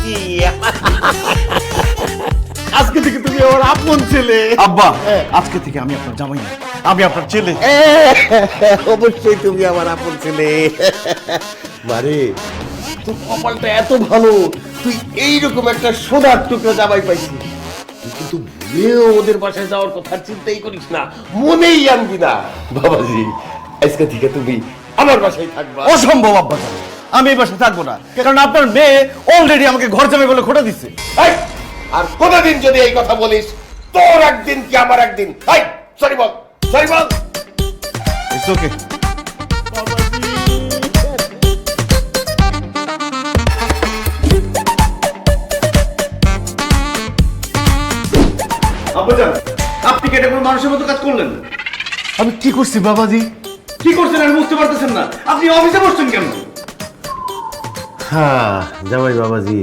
খুশি। আজকে থেকে তুমি আমার আপন ছেলে। আব্বা, আজকে থেকে আমি আপনার জামাই না, আমি আপনার ছেলে। অবশ্যই তুমি আমার আপন ছেলে। মানে তোর কপালটা এত ভালো, তুই এইরকম একটা সোনার টুকরো জামাই পাইছিস। তুই কিন্তু ভুলেও ওদের বাসায় যাওয়ার কথা চিন্তাই করিস না, মনেই আনবি না। বাবাজি, আজকে থেকে তুমি আমার বাসায় থাকবা। অসম্ভব আব্বা জান, আমি এই বাসায় থাকবো না, কারণ আপনার মেয়ে অলরেডি আমাকে ঘর জামাই বলে খোটা দিচ্ছে। এই, আর কোনদিন যদি এই কথা বলিস, তোর একদিন কি আমার একদিন। এই, sorry ball, sorry ball. It's okay. আব্বাজান, আপনি কি এটা কোনো মানুষের মতো কাজ করলেন? আমি কি করছি বাবাজি? কি করছেন আমি বুঝতে পারতেছেন না, আপনি অফিসে বসছেন কেন? হ্যাঁ জামাই বাবাজি,